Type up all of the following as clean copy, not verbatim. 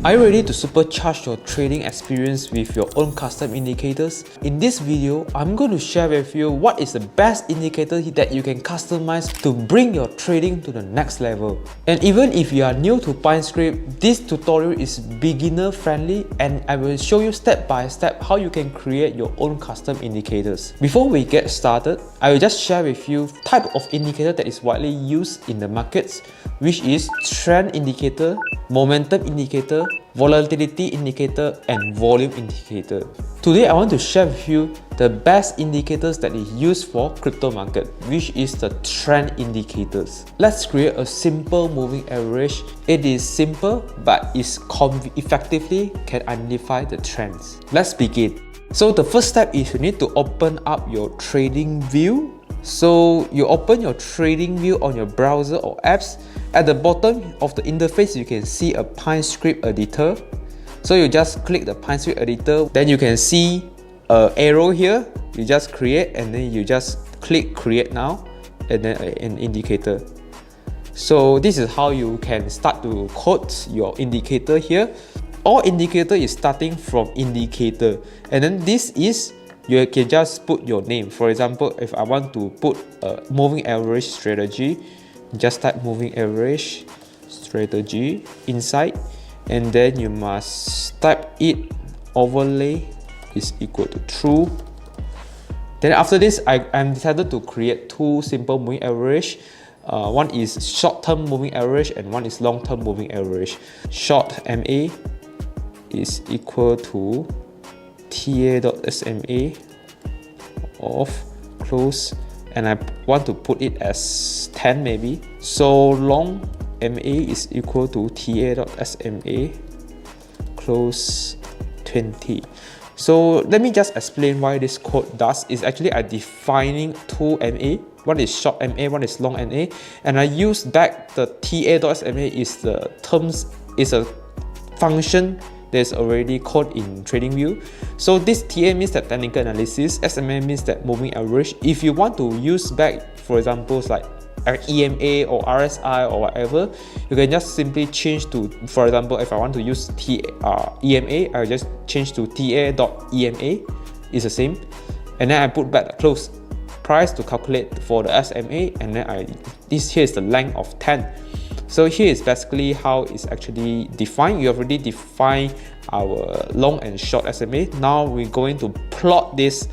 Are you ready to supercharge your trading experience with your own custom indicators? In this video, I'm going to share with you what is the best indicator that you can customize to bring your trading to the next level. And even if you are new to Pinescript, this tutorial is beginner friendly and I will show you step by step how you can create your own custom indicators. Before we get started, I will just share with you type of indicator that is widely used in the markets, which is trend indicator, momentum indicator, volatility indicator, and volume indicator. Today I want to share with you the best indicators that is used for crypto market, which is the trend indicators. Let's create a simple moving average. It is simple but is effectively can identify the trends. Let's begin. So the first step is you need to open up your trading view. So you open your trading view on your browser or apps. At the bottom of the interface, you can see a Pinescript editor. So you just click the Pinescript editor. Then you can see an arrow here. You just create and then you just click create now and then an indicator. So this is how you can start to code your indicator here. All indicator is starting from indicator, and then this is you can just put your name. For example, if I want to put a moving average strategy, just type moving average strategy inside, and then you must type it overlay is equal to true. Then after this, I'm decided to create two simple moving average. One is short-term moving average and one is long-term moving average. Short MA is equal to TA.SMA of close, and I want to put it as 10 maybe. So long MA is equal to TA.SMA close 20. So let me just explain why this code does is actually I defining two MA. One is short MA, one is long MA, and I use back the TA.SMA is the terms is a function there's already code in TradingView. So this TA means that technical analysis, SMA means that moving average. If you want to use back, for example, like EMA or RSI or whatever, you can just simply change to, for example, if I want to use EMA, I just change to TA.EMA, it's the same. And then I put back the close price to calculate for the SMA, and then this here is the length of 10. So here is basically how it's actually defined. You already defined our long and short SMA. Now we're going to plot this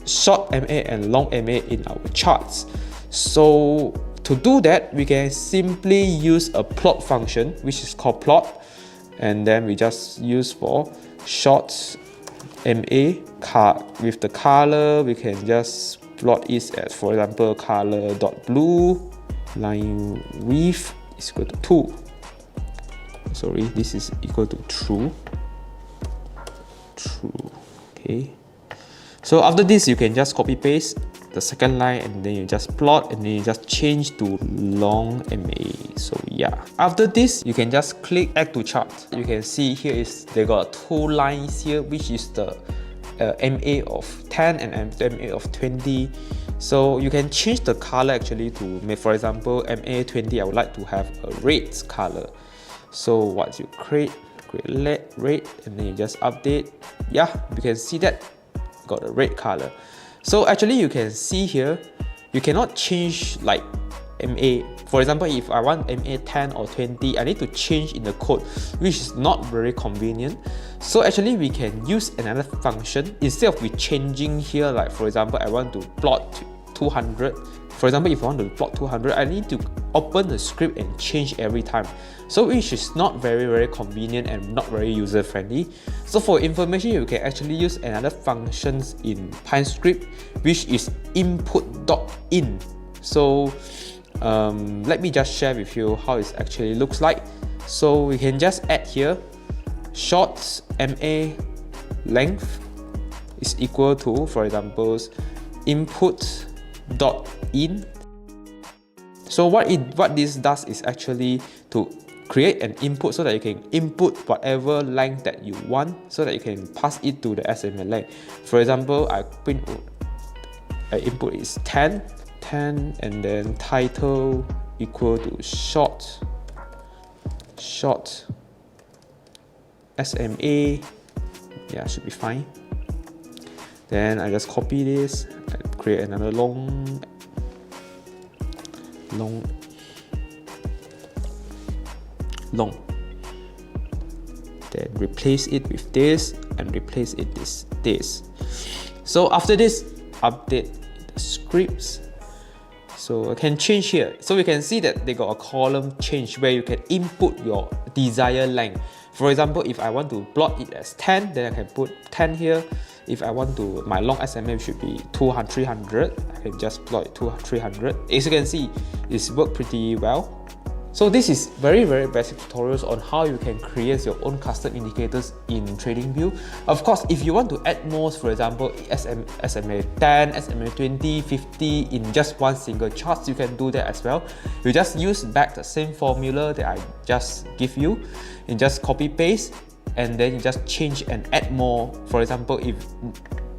short MA and long MA in our charts. So to do that, we can simply use a plot function, which is called plot, and then we just use for short MA with the color. We can just plot it as, for example, color.blue, line width is equal to 2. Sorry, this is equal to true. Okay. So after this, you can just copy paste the second line and then you just plot and then you just change to long MA. So yeah. After this, you can just click add to chart. You can see here is they got two lines here, which is the MA of 10 and MA of 20. So you can change the color actually to, for example, MA 20, I would like to have a red color. So what you create red, and then you just update. Yeah, you can see that got a red color. So actually you can see here, you cannot change like MA. For example, if I want MA 10 or 20, I need to change in the code, which is not very convenient. So actually we can use another function. Instead of we changing here, like for example, I want to plot 200. For example, if I want to plot 200, I need to open the script and change every time. So which is not very convenient and not very user friendly. So for information, you can actually use another functions in Pinescript, which is input.in. So let me just share with you how it actually looks like. So we can just add here short MA length is equal to, for example, input.in. So what this does is actually to create an input so that you can input whatever length that you want so that you can pass it to the SMA length. For example, I input is 10 and then title equal to short SMA. Yeah, should be fine. Then I just copy this and create another long. Then replace it with this and replace it with this. So after this, update the scripts. So I can change here. So we can see that they got a column change where you can input your desired length. For example, if I want to plot it as 10, then I can put 10 here. If I want to, my long SMA should be 300, I can just plot it to 300. As you can see, it's worked pretty well. So this is very basic tutorials on how you can create your own custom indicators in TradingView. Of course, if you want to add more, for example, SMA 10, SMA 20, 50 in just one single chart, you can do that as well. You just use back the same formula that I just give you, and just copy paste, and then you just change and add more. For example,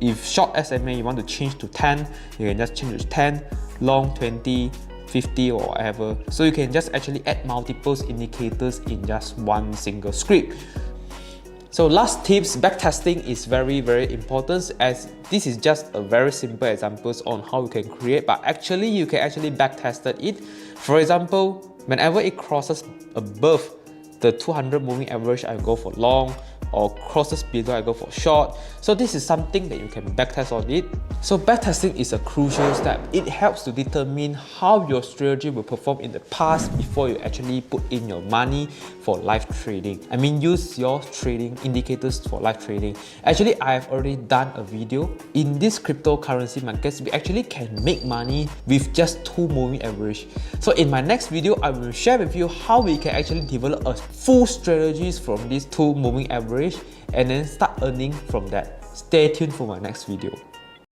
if short SMA you want to change to 10, you can just change to 10, long 20, 50 or whatever. So you can just actually add multiple indicators in just one single script. So last tips, backtesting is very important, as this is just a very simple examples on how you can create, but actually you can actually backtest it. For example, whenever it crosses above the 200 moving average, I go for long, or crosses below, I go for short. So this is something that you can backtest on it. So backtesting is a crucial step. It helps to determine how your strategy will perform in the past before you actually put in your money for live trading. I mean, use your trading indicators for live trading. Actually, I have already done a video. In this cryptocurrency markets, we actually can make money with just 2 moving average. So in my next video, I will share with you how we can actually develop a full strategies from these 2 moving average and then start earning from that. Stay tuned for my next video.